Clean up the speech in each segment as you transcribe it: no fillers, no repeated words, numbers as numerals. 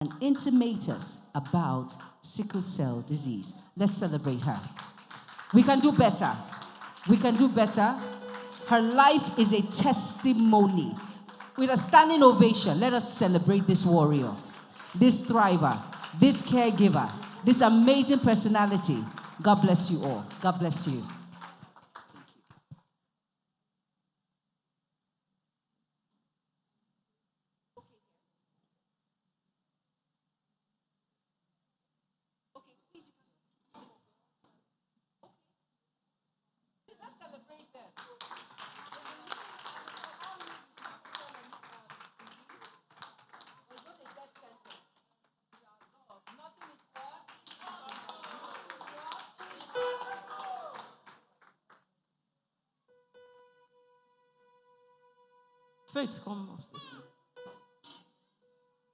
and intimate us about sickle cell disease. Let's celebrate her. We can do better. We can do better. Her life is a testimony. With a standing ovation, let us celebrate this warrior, this thriver, this caregiver, this amazing personality. God bless you all. God bless you. Faith, come up.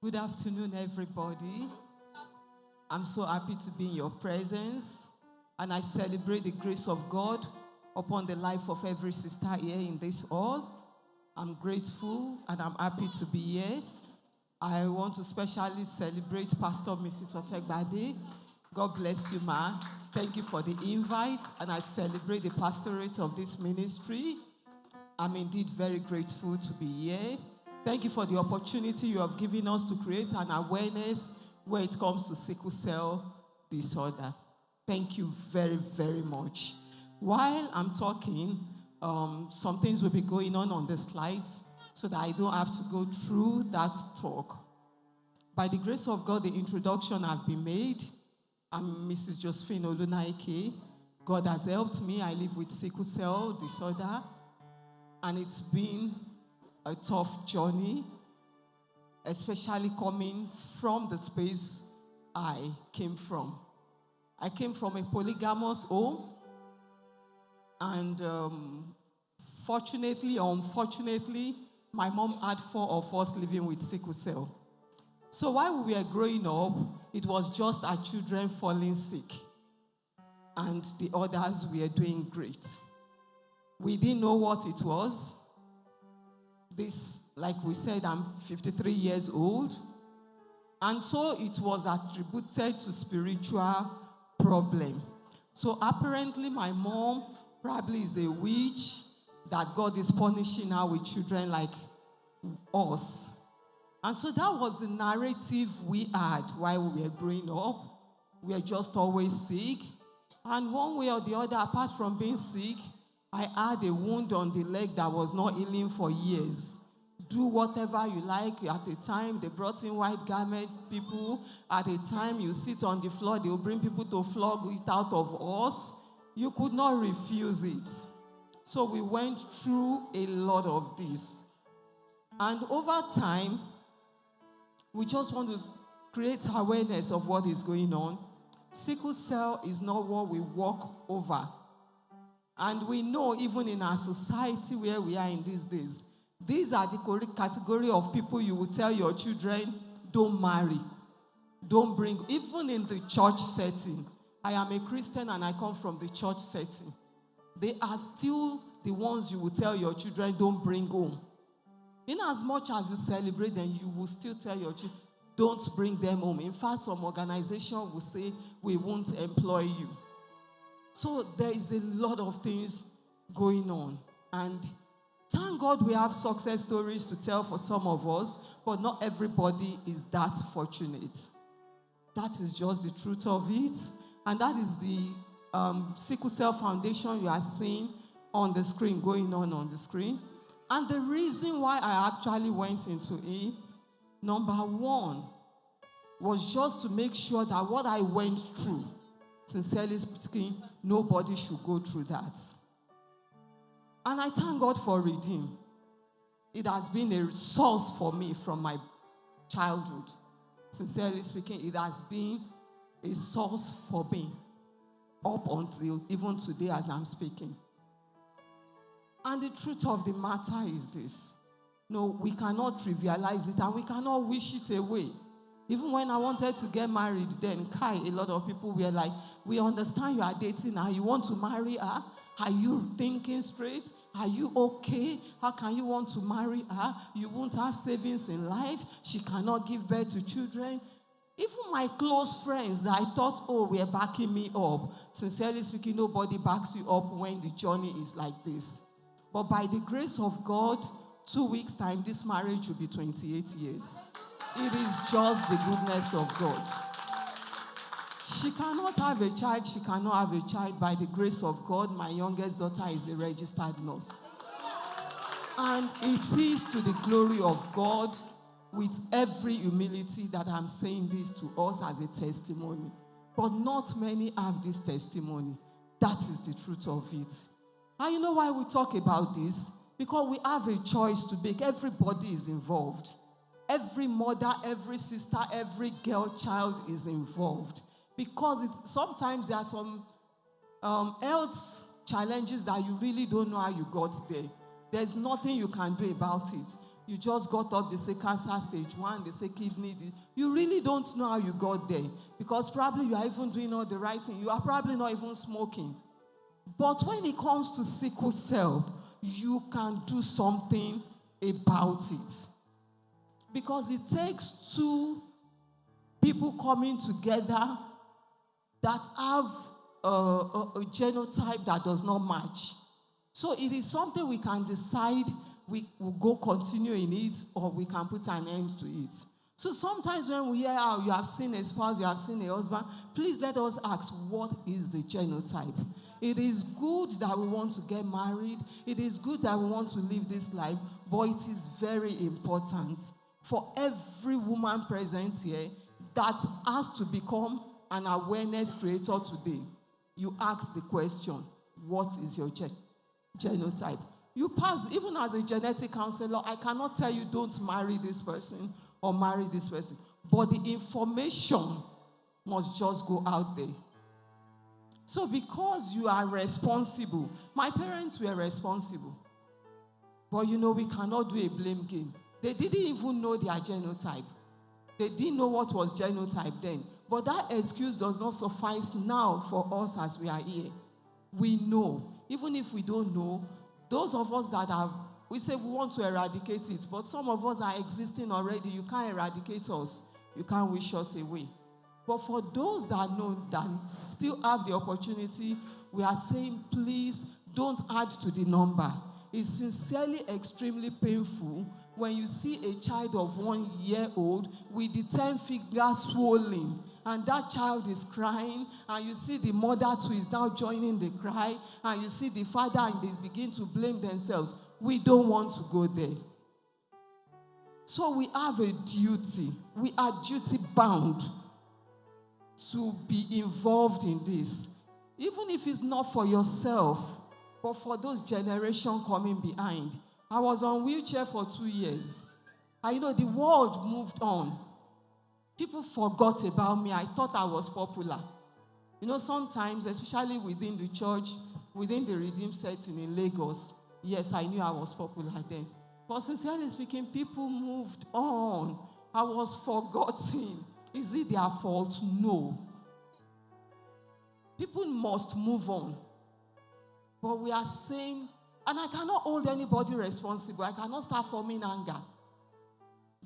Good afternoon, everybody. I'm so happy to be in your presence, and I celebrate the grace of God upon the life of every sister here in this hall. I'm grateful and I'm happy to be here. I want to especially celebrate Pastor Mrs. Otegbade. God bless you, ma. Thank you for the invite, and I celebrate the pastorate of this ministry. I'm indeed very grateful to be here. Thank you for the opportunity you have given us to create an awareness when it comes to sickle cell disorder. Thank you very, very much. While I'm talking, some things will be going on the slides so that I don't have to go through that talk. By the grace of God, the introduction have been made. I'm Mrs. Josephine Olunaike. God has helped me. I live with sickle cell disorder. And it's been a tough journey, especially coming from the space I came from. I came from a polygamous home, and fortunately or unfortunately, my mom had 4 of us living with sickle cell. So while we were growing up, it was just our children falling sick, and the others were doing great. We didn't know what it was. This, like we said, I'm 53 years old. And so it was attributed to spiritual problem. So apparently my mom probably is a witch that God is punishing her with children like us. And so that was the narrative we had while we were growing up. We were just always sick. And one way or the other, apart from being sick, I had a wound on the leg that was not healing for years. Do whatever you like. At the time, they brought in white garment people. At the time, you sit on the floor, they will bring people to flog it out of us. You could not refuse it. So we went through a lot of this. And over time, we just want to create awareness of what is going on. Sickle cell is not what we walk over. And we know even in our society where we are in these days, these are the category of people you will tell your children, don't marry, don't bring, even in the church setting. I am a Christian and I come from the church setting. They are still the ones you will tell your children, don't bring home. In as much as you celebrate them, you will still tell your children, don't bring them home. In fact, some organization will say, we won't employ you. So there is a lot of things going on. And thank God we have success stories to tell for some of us, but not everybody is that fortunate. That is just the truth of it. And that is the Sickle Cell Foundation you are seeing on the screen, going on the screen. And the reason why I actually went into it, number one, was just to make sure that what I went through, sincerely speaking, nobody should go through that. And I thank God for Redeem. It has been a source for me from my childhood. Sincerely speaking, it has been a source for me up until even today as I'm speaking. And the truth of the matter is this. No, we cannot trivialize it and we cannot wish it away. Even when I wanted to get married then, a lot of people were like, we understand you are dating her. You want to marry her? Are you thinking straight? Are you okay? How can you want to marry her? You won't have savings in life. She cannot give birth to children. Even my close friends that I thought, oh, we're backing me up. Sincerely speaking, nobody backs you up when the journey is like this. But by the grace of God, 2 weeks' time, this marriage will be 28 years. It is just the goodness of God. She cannot have a child. She cannot have a child. By the grace of God, my youngest daughter is a registered nurse. And it is to the glory of God, with every humility, that I'm saying this to us as a testimony. But not many have this testimony. That is the truth of it. And you know why we talk about this? Because we have a choice to make. Everybody is involved. Every mother, every sister, every girl child is involved. Because sometimes there are some health challenges that you really don't know how you got there. There's nothing you can do about it. You just got up, they say cancer stage 1, they say kidney. You really don't know how you got there. Because probably you are even doing all the right thing. You are probably not even smoking. But when it comes to sickle cell, you can do something about it. Because it takes two people coming together that have a genotype that does not match. So it is something we can decide we will go continue in it, or we can put an end to it. So sometimes when we hear how you have seen a spouse, you have seen a husband, please let us ask, what is the genotype? It is good that we want to get married. It is good that we want to live this life, but it is very important for every woman present here that has to become an awareness creator today. You ask the question, what is your genotype? You pass, even as a genetic counselor, I cannot tell you don't marry this person or marry this person. But the information must just go out there. So because you are responsible, my parents were responsible. But you know, we cannot do a blame game. They didn't even know their genotype. They didn't know what was genotype then. But that excuse does not suffice now for us as we are here. We know. Even if we don't know, those of us that have, we say we want to eradicate it, but some of us are existing already. You can't eradicate us. You can't wish us away. But for those that know, that still have the opportunity, we are saying, please don't add to the number. It's sincerely extremely painful when you see a child of 1 year old with the 10 fingers swollen, and that child is crying, and you see the mother too is now joining the cry, and you see the father, and they begin to blame themselves. We don't want to go there. So we have a duty. We are duty bound to be involved in this. Even if it's not for yourself, but for those generations coming behind. I was on wheelchair for 2 years. And you know, the world moved on. People forgot about me. I thought I was popular. You know, sometimes, especially within the church, within the redeemed setting in Lagos, yes, I knew I was popular then. But sincerely speaking, people moved on. I was forgotten. Is it their fault? No. People must move on. But we are saying, and I cannot hold anybody responsible. I cannot start forming anger.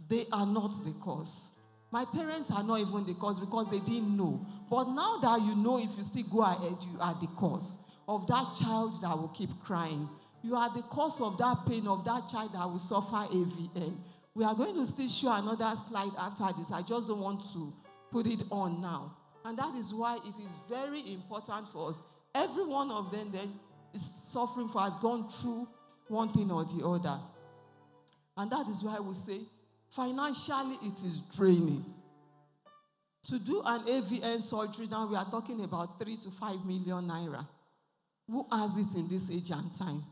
They are not the cause. My parents are not even the cause because they didn't know. But now that you know, if you still go ahead, you are the cause of that child that will keep crying. You are the cause of that pain of that child that will suffer AVN. We are going to still show another slide after this. I just don't want to put it on now. And that is why it is very important for us. Every one of them that is suffering for has gone through one thing or the other. And that is why we say, financially, it is draining. To do an AVN surgery now, we are talking about 3 to 5 million naira. Who has it in this age and time?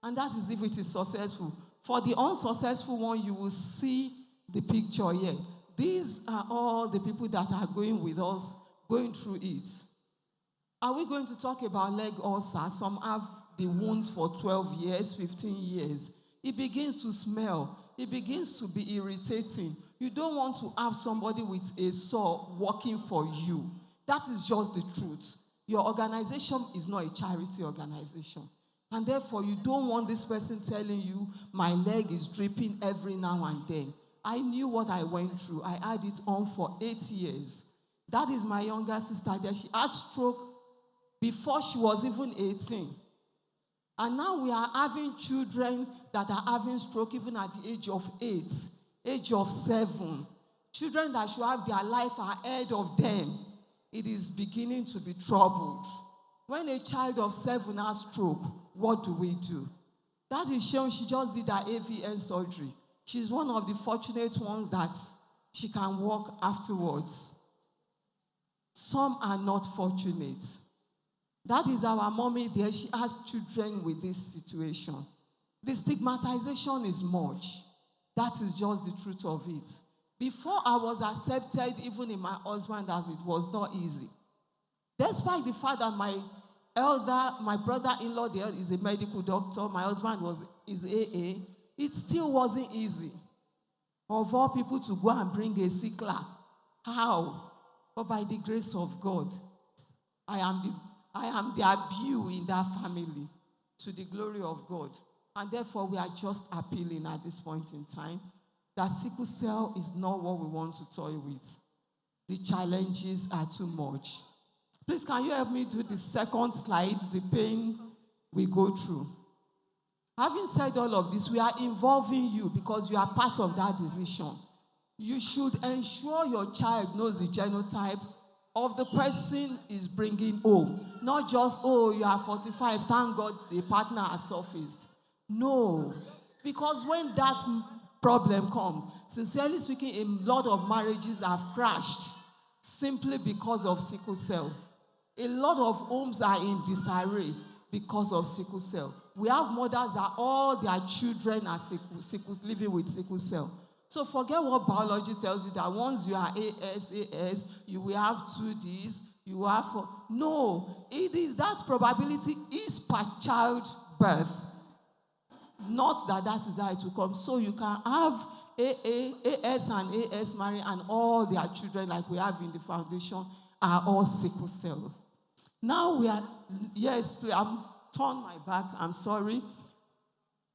And that is if it is successful. For the unsuccessful one, you will see the picture here. These are all the people that are going with us, going through it. Are we going to talk about leg ulcer? Some have the wounds for 12 years, 15 years. It begins to smell. It begins to be irritating. You don't want to have somebody with a saw working for you. That is just the truth. Your organization is not a charity organization. And therefore, you don't want this person telling you, my leg is dripping every now and then. I knew what I went through. I had it on for 8 years. That is my younger sister there. She had stroke before she was even 18. And now we are having children that are having stroke even at the age of 8, age of 7. Children that should have their life ahead of them. It is beginning to be troubled. When a child of 7 has stroke, what do we do? That is shown she just did her AVN surgery. She's one of the fortunate ones that she can walk afterwards. Some are not fortunate. That is our mommy there. She has children with this situation. The stigmatization is much. That is just the truth of it. Before I was accepted, even in my husband, as it was not easy. Despite the fact that my brother-in-law there is a medical doctor, my husband is AA, it still wasn't easy. Of all people to go and bring a sickler. How? But by the grace of God, I am the abu in that family to the glory of God. And therefore, we are just appealing at this point in time that sickle cell is not what we want to toy with. The challenges are too much. Please, can you help me do the second slide, the pain we go through? Having said all of this, we are involving you because you are part of that decision. You should ensure your child knows the genotype of the person is bringing home. Not just, oh, you are 45, thank God the partner has surfaced. No. Because when that problem comes, sincerely speaking, a lot of marriages have crashed simply because of sickle cell. A lot of homes are in disarray because of sickle cell. We have mothers that all their children are living with sickle cell. So forget what biology tells you that once you are AS, you will have 2Ds, you have 4. No, it is that probability is per child birth. Not that is how it will come. So you can have AS and AS marry and all their children like we have in the foundation are all sickle cells. Now we are, yes, please, I'm turn my back, I'm sorry.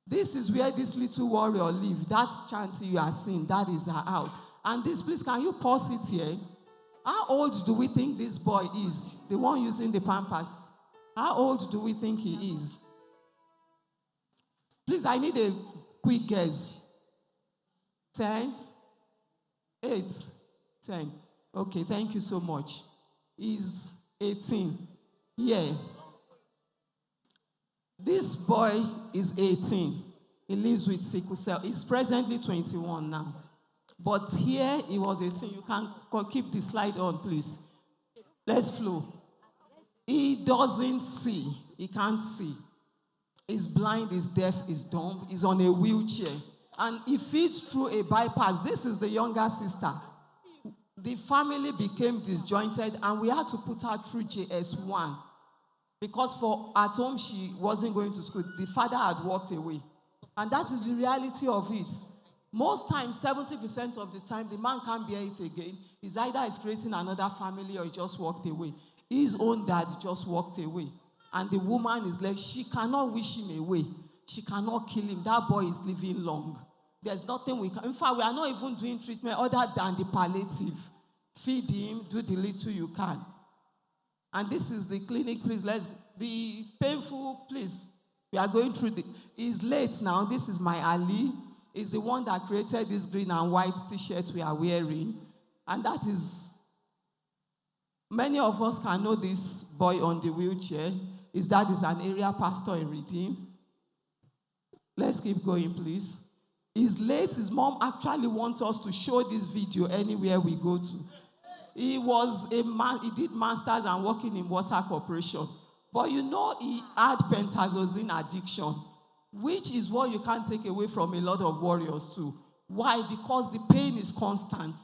This is where this little warrior lives. That chanty you are seeing, that is her house. And this, please, can you pause it here? How old do we think this boy is? The one using the Pampers. How old do we think he is? Please, I need a quick guess. 10? 8? 10. Okay, thank you so much. He's 18. Yeah. This boy is 18. He lives with sickle cell. He's presently 21 now. But here he was 18. You can keep the slide on, please. Let's flow. He doesn't see. He can't see. He's blind, he's deaf, he's dumb. He's on a wheelchair. And he feeds through a bypass. This is the younger sister. The family became disjointed and we had to put her through JS1. Because at home she wasn't going to school. The father had walked away. And that is the reality of it. Most times, 70% of the time, the man can't bear it again. He's either creating another family or he just walked away. His own dad just walked away. And the woman is like, she cannot wish him away. She cannot kill him. That boy is living long. There's nothing we can. In fact, we are not even doing treatment other than the palliative. Feed him, do the little you can. And this is the clinic, please. The painful, please. We are going through it's late now. This is my Ali. He's the one that created this green and white t-shirt we are wearing. And that is, many of us can know this boy on the wheelchair. His dad is an area pastor in Redeem. Let's keep going, please. He's late. His mom actually wants us to show this video anywhere we go to. He was a man, he did masters and working in water corporation. But you know he had pentazosine addiction, which is what you can't take away from a lot of warriors too. Why? Because the pain is constant.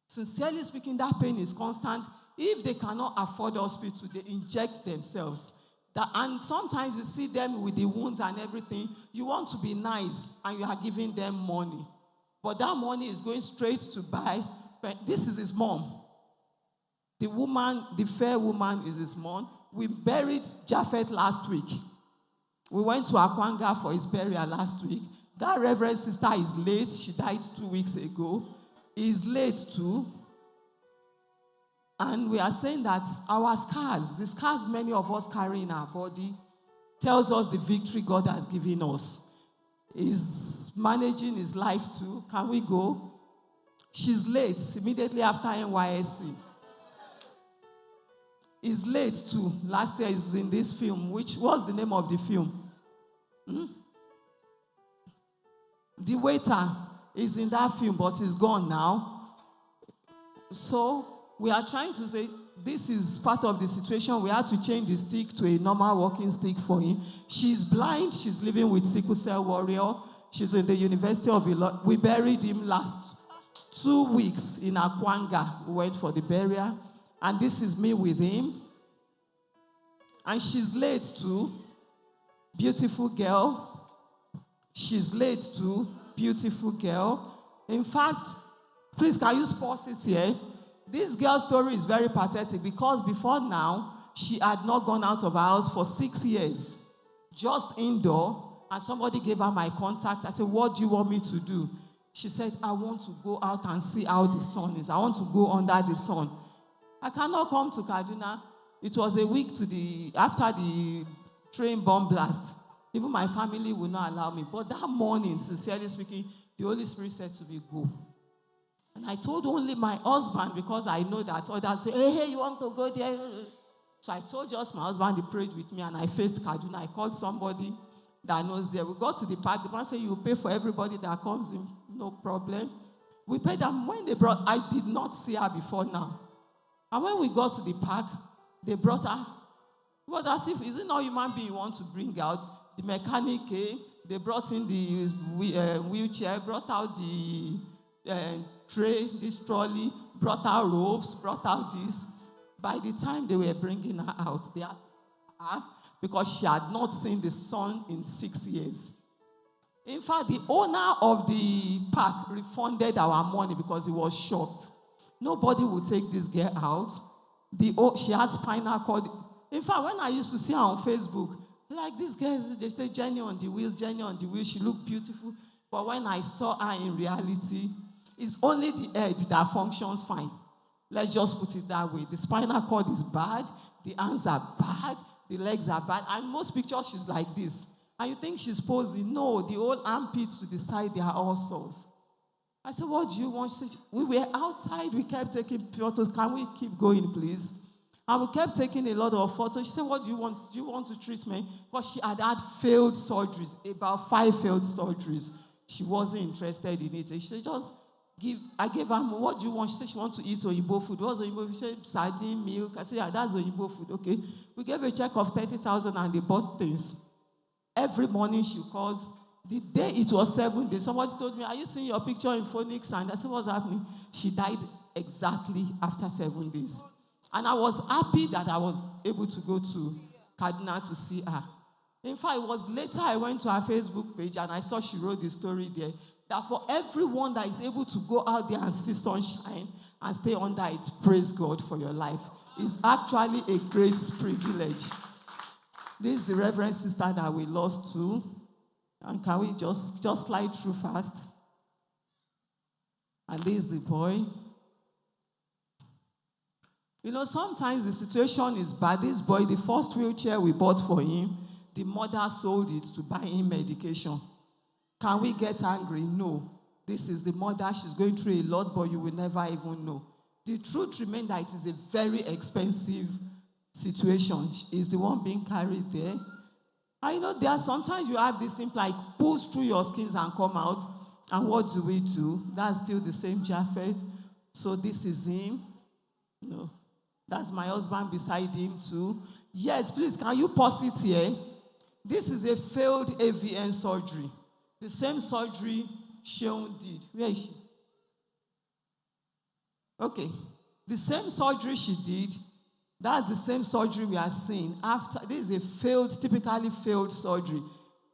Sincerely speaking, that pain is constant. If they cannot afford hospital, they inject themselves. And sometimes you see them with the wounds and everything. You want to be nice and you are giving them money. But that money is going straight to buy. This is his mom. The woman, the fair woman is his mom. We buried Japhet last week. We went to Akwanga for his burial last week. That reverend sister is late. She died 2 weeks ago. Is late too. And we are saying that our scars, the scars many of us carry in our body, tells us the victory God has given us. He's managing his life too. Can we go? She's late immediately after NYSC. Is late too. Last year is in this film. What's the name of the film? The waiter is in that film, but he's gone now. So we are trying to say this is part of the situation. We had to change the stick to a normal walking stick for him. She's blind. She's living with sickle cell warrior. She's in the University of Illinois. We buried him last 2 weeks in Akwanga. We went for the burial. And this is me with him. And she's late too. Beautiful girl. She's late too. Beautiful girl. In fact, please, can you pause it here? This girl's story is very pathetic because before now, she had not gone out of her house for 6 years. Just indoor. And somebody gave her my contact. I said, what do you want me to do? She said, I want to go out and see how the sun is. I want to go under the sun. I cannot come to Kaduna. It was a week after the train bomb blast. Even my family would not allow me. But that morning, sincerely speaking, the Holy Spirit said to me, go. And I told only my husband because I know that others say, hey, you want to go there? So I told just my husband, he prayed with me, and I faced Kaduna. I called somebody that knows there. We got to the park. The man said, you pay for everybody that comes in. No problem. We paid them. When they brought, I did not see her before now. And when we got to the park, they brought her. It was as if, is it not human being you want to bring out? The mechanic came. They brought in the wheelchair, brought out the tray, this trolley, brought out ropes, brought out this. By the time they were bringing her out, they had her because she had not seen the sun in 6 years. In fact, the owner of the park refunded our money because he was shocked. Nobody would take this girl out. She had spinal cord. In fact, when I used to see her on Facebook, like this girl, they say Jenny on the wheels, Jenny on the wheels. She looked beautiful. But when I saw her in reality, it's only the head that functions fine. Let's just put it that way. The spinal cord is bad. The hands are bad. The legs are bad. And most pictures, she's like this. And you think she's posing. No, the whole armpits to the side, they are all sores. I said, what do you want? She said, we were outside. We kept taking photos. Can we keep going, please? And we kept taking a lot of photos. She said, what do you want? Do you want to treat me? Because she had failed surgeries, about 5 failed surgeries. She wasn't interested in it. She said, I gave her, what do you want? She said she wants to eat Oyibo food. What's Oyibo food? She said, sardine, milk. I said, yeah, that's Oyibo food. Okay. We gave a check of 30,000 and they bought things. Every morning she calls. The day it was 7 days, somebody told me, are you seeing your picture in Phoenix? And I said, what's happening? She died exactly after 7 days. And I was happy that I was able to go to Kaduna to see her. In fact, it was later I went to her Facebook page and I saw she wrote the story there. That for everyone that is able to go out there and see sunshine and stay under it, praise God for your life. It's actually a great privilege. This is the Reverend Sister that we lost too. And can we just slide through fast? And this is the boy. You know, sometimes the situation is bad. This boy, the first wheelchair we bought for him, the mother sold it to buy him medication. Can we get angry? No. This is the mother. She's going through a lot, but you will never even know. The truth remains that it is a very expensive situation. Is the one being carried there. And you know, there are sometimes you have this thing like pulls through your skins and come out. And what do we do? That's still the same Japhet. So this is him. No. That's my husband beside him too. Yes, please, can you pause it here? This is a failed AVN surgery. The same surgery Sheon did. Where is she? Okay. The same surgery she did, that's the same surgery we are seeing. After this is a typically failed surgery.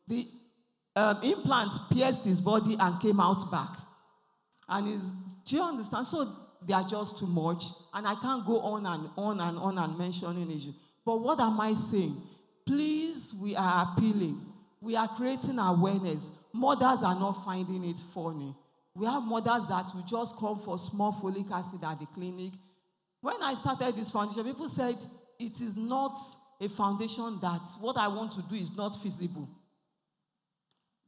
The implant pierced his body and came out back. And do you understand? So they are just too much. And I can't go on and on and on and mentioning issues. But what am I saying? Please, we are appealing. We are creating awareness. mothers are not finding it funny. We have mothers that will just come for small folic acid at the clinic. When I started this foundation, people said it is not a foundation that what I want to do is not feasible.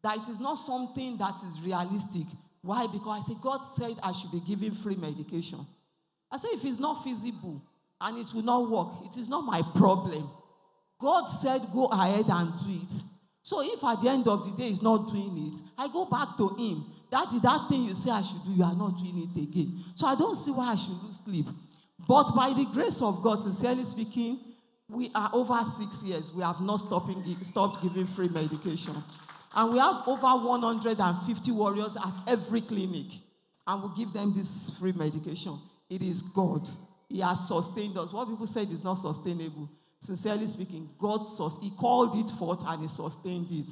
That it is not something that is realistic. Why? Because I said, God said I should be giving free medication. I said, if it's not feasible and it will not work, it is not my problem. God said, go ahead and do it. So if at the end of the day he's not doing it, I go back to him. Daddy, that thing you say I should do, you are not doing it again. So I don't see why I should lose sleep. But by the grace of God, sincerely speaking, we are over 6 years. We have not stopped giving free medication. And we have over 150 warriors at every clinic. And we give them this free medication. It is God. He has sustained us. What people said is not sustainable. Sincerely speaking, He called it forth and He sustained it.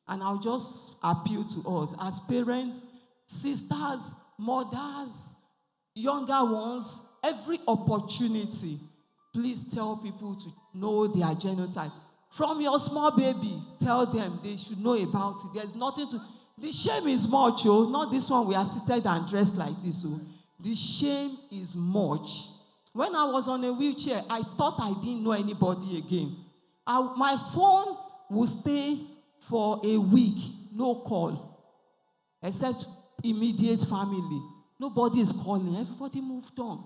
And I'll just appeal to us as parents, sisters, mothers, younger ones, every opportunity, please tell people to know their genotype. From your small baby, tell them they should know about it. There's nothing to... The shame is much, oh. Not this one, we are seated and dressed like this, oh. The shame is much. When I was on a wheelchair, I thought I didn't know anybody again. My phone would stay for a week, no call, except immediate family. Nobody is calling. Everybody moved on.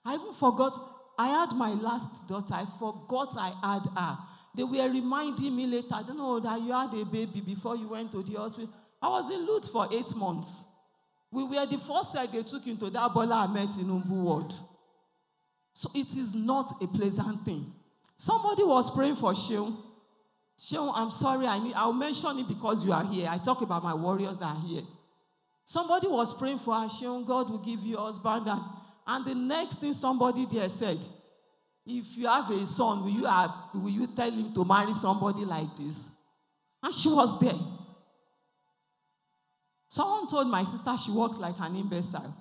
I even forgot. I had my last daughter. I forgot I had her. They were reminding me later, I don't know, that you had a baby before you went to the hospital. I was in Lutz for 8 months. We were the first set they took into that Bola Ahmed Tinubu ward. So it is not a pleasant thing. Somebody was praying for Sheung. Sheung, I'm sorry, I'll mention it because you are here. I talk about my warriors that are here. Somebody was praying for her, Sheung, God will give you a husband. And the next thing somebody there said, if you have a son, will you tell him to marry somebody like this? And she was there. Someone told my sister she works like an imbecile.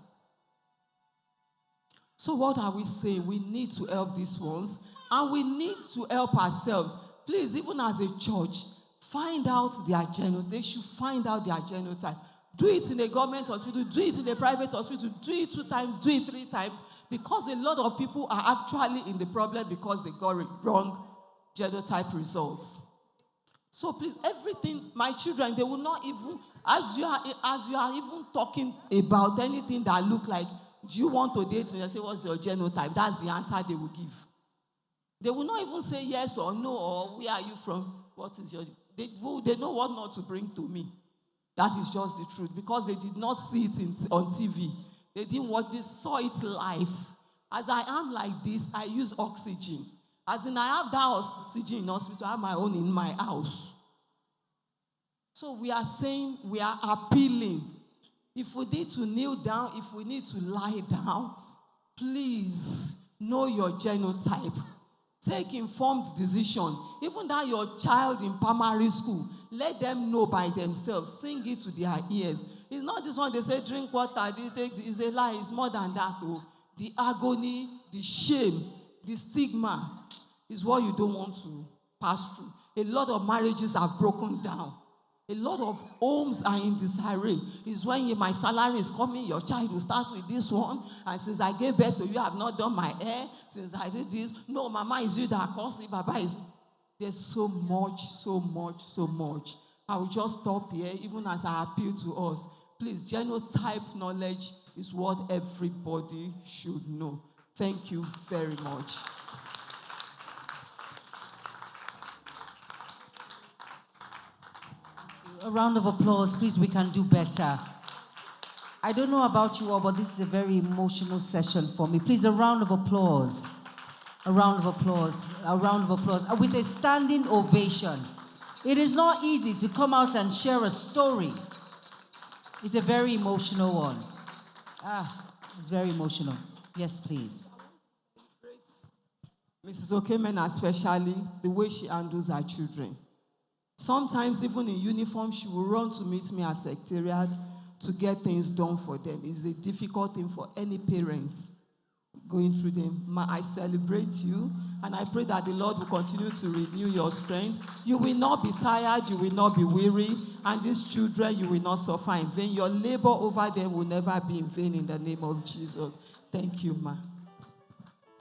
So what are we saying? We need to help these ones, and we need to help ourselves. Please, even as a church, find out their genotype. They should find out their genotype. Do it in a government hospital, do it in a private hospital, do it 2 times, do it 3 times, because a lot of people are actually in the problem because they got wrong genotype results. So please, everything, my children, they will not even, as you are even talking about anything that look like, do you want to date me? I say, what's your genotype? That's the answer they will give. They will not even say yes or no, or where are you from? What is your... They know what not to bring to me. That is just the truth, because they did not see it on TV. They didn't watch this, saw it live. As I am like this, I use oxygen. As in, I have that oxygen in hospital, I have my own in my house. So we are saying, we are appealing. If we need to kneel down, if we need to lie down, please know your genotype. Take informed decision. Even that your child in primary school, let them know by themselves. Sing it to their ears. It's not this one they say, drink water. It's a lie. It's more than that. Oh. The agony, the shame, the stigma is what you don't want to pass through. A lot of marriages have broken down. A lot of homes are in disarray. It's when my salary is coming, your child will start with this one. And since I gave birth to you, I have not done my hair. Since I did this, no, mama is you that caused it. Baba is... There's so much, so much, so much. I will just stop here, even as I appeal to us. Please, genotype knowledge is what everybody should know. Thank you very much. A round of applause, please. We can do better. I don't know about you all, but this is a very emotional session for me. Please, a round of applause. A round of applause. A round of applause. With a standing ovation. It is not easy to come out and share a story. It's a very emotional one. It's very emotional. Yes, please. Mrs. Okemen, especially, the way she handles her children. Sometimes, even in uniform, she will run to meet me at secretariat to get things done for them. It's a difficult thing for any parent. going through them. Ma, I celebrate you, and I pray that the Lord will continue to renew your strength. You will not be tired, you will not be weary, and these children, you will not suffer in vain. Your labor over them will never be in vain in the name of Jesus. Thank you, ma.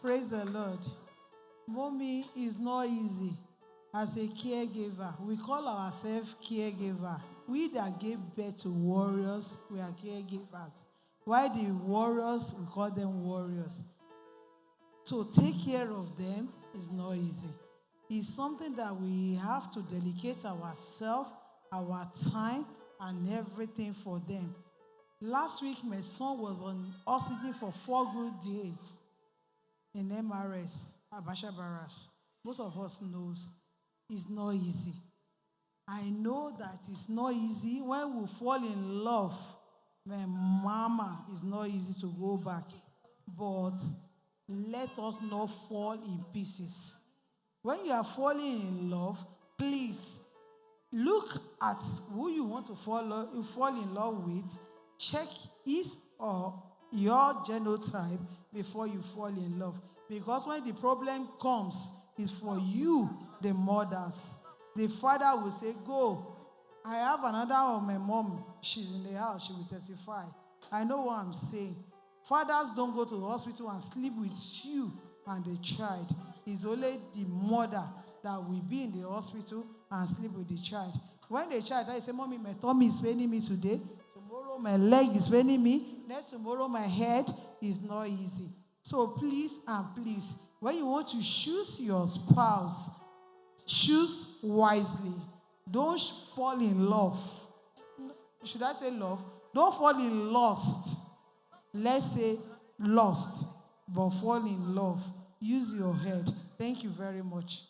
Praise the Lord. Mommy is not easy as a caregiver. We call ourselves caregiver. We that gave birth to warriors, we are caregivers. While the warriors, we call them warriors. To take care of them is not easy. It's something that we have to dedicate ourselves, our time, and everything for them. Last week, my son was on oxygen for 4 good days in MRS, Abasha Barras. Most of us knows it's not easy. I know that it's not easy. When we fall in love, my mama, it's not easy to go back. But let us not fall in pieces. When you are falling in love, please look at who you want to fall in love with. Check his or your genotype before you fall in love. Because when the problem comes, it's for you, the mothers. The father will say, go. I have another of my mom. She's in the house. She will testify. I know what I'm saying. Fathers don't go to the hospital and sleep with you and the child. It's only the mother that will be in the hospital and sleep with the child. When the child dies, say, Mommy, my tummy is paining me today. Tomorrow, my leg is paining me. Next tomorrow, my head is not easy. So please and please, when you want to choose your spouse, choose wisely. Don't fall in love. Should I say love? Don't fall in lust. Let's say lust, but fall in love. Use your head. Thank you very much.